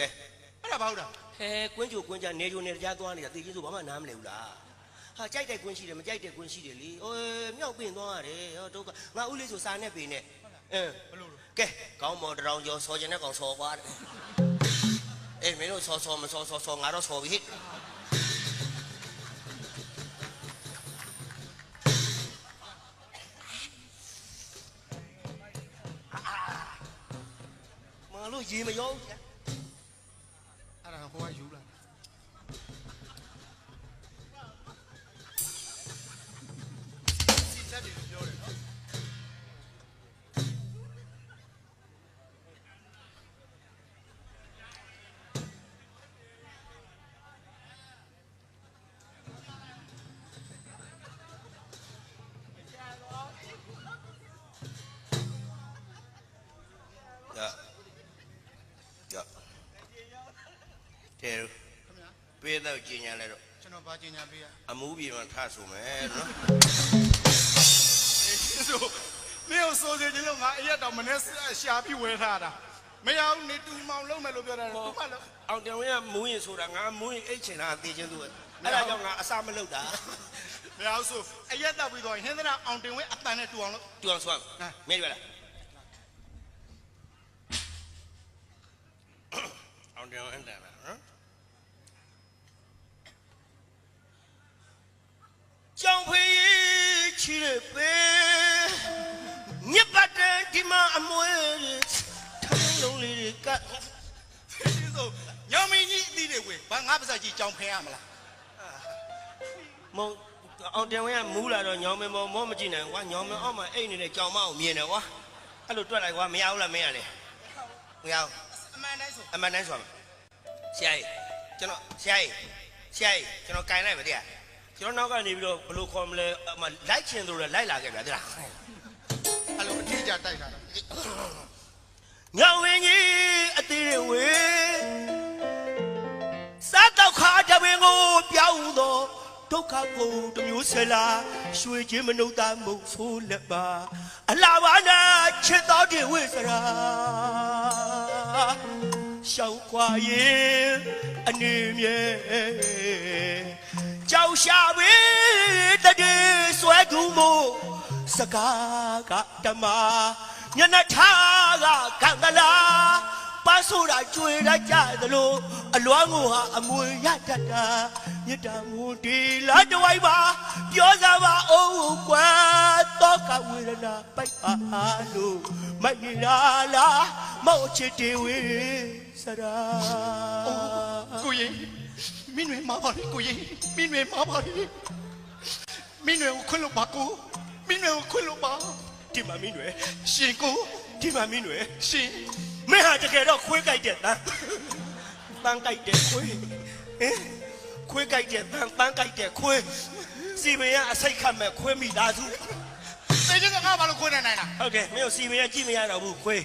ကဲအဲ့ဒါဘာဟုတ်တာဟဲကွင်းကြိုကွင်းကြနေကြိုနေကြားသွားနေတာသိချင်းဆိုဘာမှနားမလဲဘူးလားဟာကြိုက်တဲ့ကွင်းရှိတယ်မကြိုက်တဲ့ကွင်းရှိတယ်လေမြောက်ပင်သွားရတယ်ဟောဒုက္ခငါဦးလေးဆိုစာနဲ့ပေနဲ့ဘလို့ကဲကောင်းမော်တရောင်ကျော်စော်ကျင်တဲ့ကောင်စော်ကွာအေးမင်းတို့စော်မစော်ငါတော့စော်ပြီမလို့ရေမရောဘူးအဲ့ဒါဟိုကယူလာစီတက်တယ်ပြောတယ်နော်တဲ့ပေးတော့ကျင်ညာလဲတော့ကျွန်တော်ဘာကျင်ညာပေးရအမှုပြေမှာထဆိုမယ်နော်ဆိုမင်းဆိုစေချင်လို့ငါအရက်တော်မနေ့ရှာပြီးဝဲထားတာမရဘူးနေတူမောင်လုံးမယ်လို့ပြောတာတူမလို့အောင်တင်ဝင်းကမူးရင်ဆိုတာငါမူးရင်အိတ်ချင်တာသိချင်းသူအဲ့ဒါကြောင့်ငါအစာမလုပ်တာမရဘူးဆိုအရက်တက်ပြီးတော့ဟင်းသနာအောင်တင်ဝင်းအတန်နဲ့တူအောင်လို့တူအောင်ဆိုမင်းပြောလားအောင်တင်ဝင်းအတန်လားနော်ကြောင်ဖေးချီရပဲမြစ်ပတ်တဲ့ဒီမှာအမွေထိုင်းလုံးလေးတွေကဒီဆိုညောင်မင်းကြီးအသီးတွေဝေဘာငါပါစကြီးကြောင်ဖဲရမလားမုံအောင်တင်ဝင်းကမူးလာတော့ညောင်မင်းမောမကြည့်နိုင်ကွာညောင်မင်းအောက်မှာအိတ်နေတဲ့ကြောင်မအောင်မြင်တယ်ကွာအဲ့လိုတွက်လိုက်ကွာမရဘူးလားမင်းရလေမရဘူးအမှန်တိုင်းဆိုဆရာကြီးကျွန်တော်ကျွန်တော်ကင်လိုက်မတည်းကျွန်တော်နောက်ကနေပြီးတော့ဘယ်လိုခေါ်မလဲလိုက်ချင်သူတွေလိုက်လာခဲ့ဗျာတိလားအဲ့လိုအထီးကြတိုက်တာညောင်ဝင်းကြီးအသေးတွေဝေစားတော့ခါတပင်ကိုပြောင်းတော့ဒုက္ခကိုတမျိုးဆလာရွှေချင်းမနှုတ်သားမုတ်ဆိုးလက်ပါအလာပါနာချစ်တော်တဲ့ဝိစရာရှောက်ခွာရင်အနေမြဲကြောက်ရှာပဲတည်းဆွဲကူမို့စကားကဓမ္မညနထားကကံကလာပါဆိုတာကျွေရကြသလိုအလွမ်းကိုဟာအမွေရတတ်တာမြတ်တာမူဒီလာတဝိုက်ပါပြောစားပါအောင်ကွာတော့ကဝေဒနာပိုက်ပါလို့မရလားမောချစ်တေဝေစရာကိုရင်မင်းတွေမှာပါလေကိုရင်မင်းတွေမှာပါလေမင်းတွေကိုခွင့်လို့ပါကိုမင်းတွေကိုခွင့်လို့ပါဒီမှာမင်းတွေရှင်ကိုဒီမှာမင်းတွေရှင်မင်းဟာတကယ်တော့ခွေးကြိုက်တဲ့တန်းကြိုက်တဲ့ခွေးခွေးကြိုက်တဲ့တန်းကြိုက်တဲ့ခွေးစီမင်းကအစိတ်ခတ်မဲ့ခွေးမိသားစုသိချင်းကငါဘာလို့ခွေးနေနိုင်တာဟုတ်တယ်မင်းစီမင်းကကြည့်မရတော့ဘူးခွေး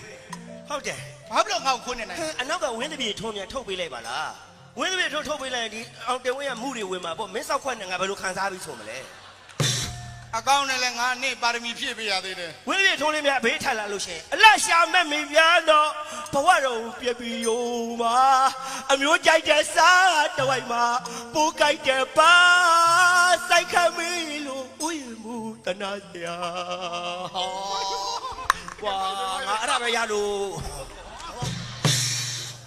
ဟုတ်တယ်ဘာလို့ငါ့ကိုခွေးနေနိုင်အနောက်ကဝင်းတပြေထုံးမြန်ထုတ်ပေးလိုက်ပါလားဝင်းတပြေထုတ်ပေးလိုက်ရင်ဒီအောင်တင်ဝင်းကမှုတွေဝင်မှာပေါ့မင်းစောက်ခွက်နဲ့ငါဘယ်လိုခံစားပြီးဆိုမလဲအကောင်းနဲ့လည်းငါနေ့ပါရမီဖြည့်ပေးရသေးတယ်ဝင်းပြေထုံးလေးများဘေးထလာလို့ရှင်အလတ်ရှာမဲ့မိပြန်တော့ဘဝတော်ပြပြယုံမှာအမျိုးကြိုက်တဲ့စားတဝိုက်မှာပိုးကြိုက်တဲ့ပါစိုက်ခမီလို့ဥယျာဉ်မှုတနာစရာကွာငါအဲ့ဒါပဲရလို့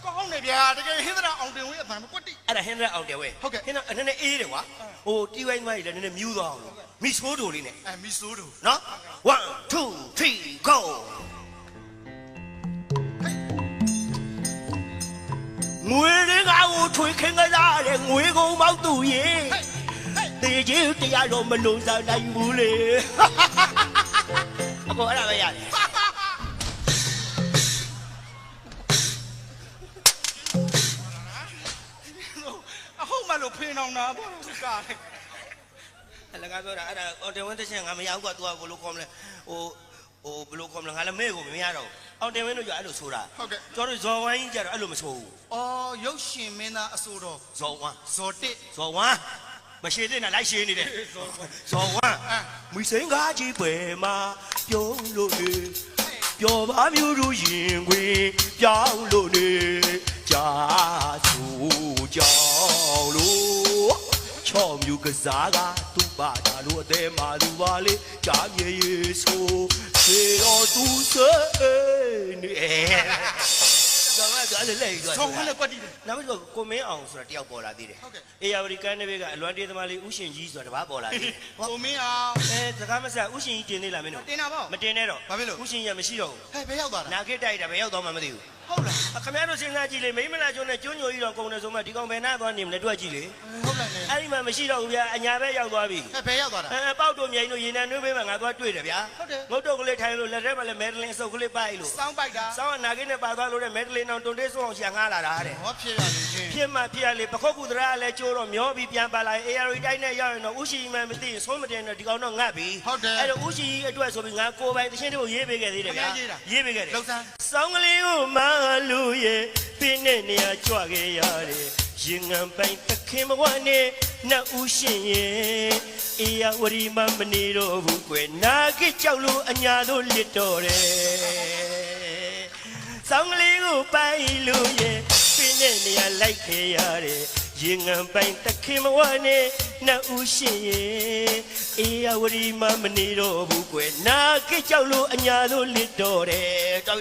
ကောင်းနေဗျာတကယ်ဟင်းသနာအောင်တင်ဝင်းအပံမကွတ်တိအဲ့ဒါဟင်းသနာအောင်တင်ဝင်းဟုတ်ကဲ့ဟင်းသနာနည်းနည်းအေးတယ်ကွာဟိုတီးဝိုင်းမိုင်းလည်းနည်းနည်းမြူးသွားအောင်လို့မီဆိုးတို့လေးနဲ့မီဆိုးတို့နော်1 2 3 goငွေတွေကကိုထွေခင်းကစားတဲ့ငွေကုန်ပေါက်သူရေတေကြီးတရားတော့မလုံးစားနိုင်ဘူးလေအကောအဲ့ဒါပဲရတယ်အဟုတ်မလို့ဖေးအောင်တာဘာလို့ကားလဲငါပြောတာအဲ့ဒါအော်တင်ဝင်းတစ်ချက်ငါမရဘူးကွာ तू ကဘလို့ခေါ်မလဲဟိုဘလို့ခေါ်မလဲငါလည်းမဲကိုမရတော့အောင်တင်ဝင်းတို့ကြအဲ့လိုဆိုတာဟုတ်ကဲ့ကျွန်တော်ဇော်ဝိုင်းကြတော့အဲ့လိုမဆိုဘူးအော်ရုပ်ရှင်မင်းသားအစိုးတော်ဇော်ဝမ်းဇော်တစ်ဇော်ဝမ်းမရှိသေးနဲ့လိုက်ရှင်းနေတယ်ဇော်ဝမ်းမိစိန်ကားကြီးပွဲမှာပြုံးလို့နေပျော်ပါမျိုးတို့ရင်ခွေပြောင်းလို့နေကြာ ကြောင်လို့ချော်မြူကစားကသူ့ပါတာလို့အသေးမှသူပါလေကြာမြေရေဆိုစေတော်သူစေနေတော့အဲ့ဒါလည်းလေတော့ ဆောင်းခွန်းလည်းကွက်တီးတယ် နောက်ပြီးတော့ကိုမင်းအောင်ဆိုတာတယောက်ပေါ်လာသေးတယ် ဟုတ်ကဲ့ အေယာဝတီကန်းနေဘက်ကအလွမ်းတေးသမားလေးဥရှင်ကြီးဆိုတာတပါးပေါ်လာသေးတယ် ကိုမင်းအောင် စကားမဆက်ဥရှင်ကြီးတင်သေးလားမင်းတို့ တင်တာပေါ့ မတင်နဲ့တော့ ဘာဖြစ်လို့ ဥရှင်ကြီးကမရှိတော့ဘူး ဟဲ့ဘယ်ရောက်သွားတာ နာခေတ်တိုက်တာဘယ်ရောက်သွားမှမသိဘူး ဟုတ်လား ခင်ဗျားတို့စဉ်းစားကြည့်လေမိမနာကျွန်းနဲ့ကျွန်းညိုကြီးတော့ကုန်တယ်ဆိုမှဒီကောင်ဘယ်နာသွားနေမလဲတွက်ကြည့်လေ ဟုတ်လားလေ အဲ့ဒီမှာမရှိတော့ဘူးဗျာအညာဘက်ရောက်သွားပြီ ဟဲ့ဘယ်ရောက်သွားတာ ပေါက်တို့မြိန်တို့ရေနံနှွေးပေးမှာငါသွားတွေ့တယ်ဗျာ ဟုတ်တယ် ငုတ်တုတ်ကလေးထိုင်လို့လက်ထဲမှာလည်းမဲဒလင်အစုပ်ကလေးပိုက်လို့ စောင်းပိုက်တာ စောင်းကနာကိနဲ့ပါသွားလို့တဲ့မဲဒလင်အောင်တွန်တေးဆုံးအောင်ရှာငားလာတာတဲ့ ဟောဖြစ်ရလေချင်း ဖြစ်မှဖြစ်ရလေပခုတ်ကူတရာလည်းကျိုးတော့မျောပြီးပြန်ပါလာရင် AR တိုင်းနဲ့ရောက်ရင်တော့ဥရှိမှမသိရင်ဆုံးမတင်တော့ဒီကောင်တော့ငတ်ပြီ ဟုတ်တယ် အဲ့တော့ဥရှိအတွက်ဆိုပြီးငါကိုယ်ပိုင်တခြင်းတို့ရေးပေးခဲ့သေးတယ်ဗျာ ရေးတာ ရေးပေးခဲ့တယ် လှုပ်ဆန်း စောင်းကလေးကိုမလူရဲ့ပြင်းတဲ့နေရာကြွခဲ့ရတယ်ရင်ငံပိုင်သခင်ဘဝနဲ့နတ်ဥရှင်ရဲ့အေယာဝရီမမနေတော့ဘူးကွယ်နာခိကြောက်လို့အညာတို့လစ်တော်တယ်စောင်းကလေးကိုပိုင်လို့ရဲ့ပြင်းတဲ့နေရာလိုက်ခဲ့ရတယ်ရင်ငံပိုင်သခင်ဘဝနဲ့နတ်ဥရှင်ရဲ့အေယာဝရီမမနေတော့ဘူးကွယ်နာခိကြောက်လို့အညာတို့လစ်တော်တယ်တောက်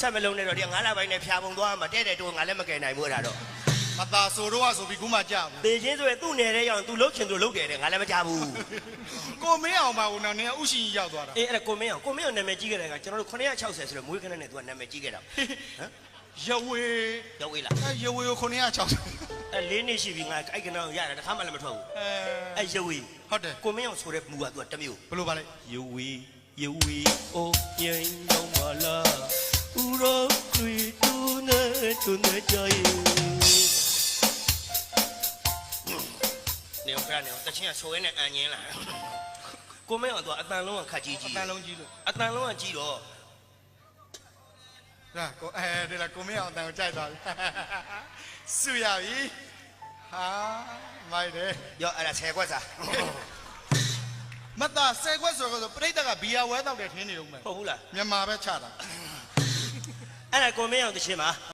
ဆက်မလုံးနဲ့တော့ဒီ9လပိုင်းနဲ့ဖြာပုံသွားမှာတဲ့တိုးငါလည်းမကယ်နိုင်ဘူးအဲ့ဒါတော့ မသားဆိုတော့ဆိုပြီးခုမှကြောက် သေချင်းဆိုရင်သူ့နယ်ထဲရောက်ရင် तू လှုပ်ချင်သူလှုပ်တယ်တဲ့ငါလည်းမကြဘူး ကိုမင်းအောင်ပါဦးနော်နင်ကဥရှင်ကြီးရောက်သွားတာ အေးအဲ့ဒါကိုမင်းအောင်နာမည်ကြီးခဲ့တဲ့ကကျွန်တော်တို့960ဆိုတော့မွေးခနဲ့နဲ့ तू ကနာမည်ကြီးခဲ့တာဟမ် ရဝေ ရောက်ဝေးလား ရဝေကို960 အဲ့4နှစ်ရှိပြီငါအဲ့ကနောရတယ်တစ်ခါမှလည်းမထွက်ဘူး အဲ့ရဝေး ဟုတ်တယ် ကိုမင်းအောင်ဆိုတဲ့မူက तू ကတစ်မျိုး ဘယ်လိုပါလဲ ရဝေးအိုးငိမ့်တော့မလားဥရောခွေတူနေကြရဲ့နေအောင်တချင်းကဆိုရင်းနဲ့အန်ញင်းလာကိုမင်းအောင် तू အတန်လုံးကခတ်ကြီး အ ကြီး တန်လုံးကြီးလို့ အတန်လုံးကကြီးတော့ ဒါကိုဒီလားကိုမင်းအောင်အတန်ကိုကြိုက်သွားပြီစုရပြီဟာမိုက်တယ် ရောအဲ့ဒါ10ခွက်စာ မသား10ခွက်ဆိုတော့ပြိတ္တကဘီယာဝဲတောက်တယ်ထင်းနေတော့မယ် ဟုတ်ဘူးလား မြန်မာပဲချတာ အဲ့ဒါကိုမင်းအောင်တချင်းပါ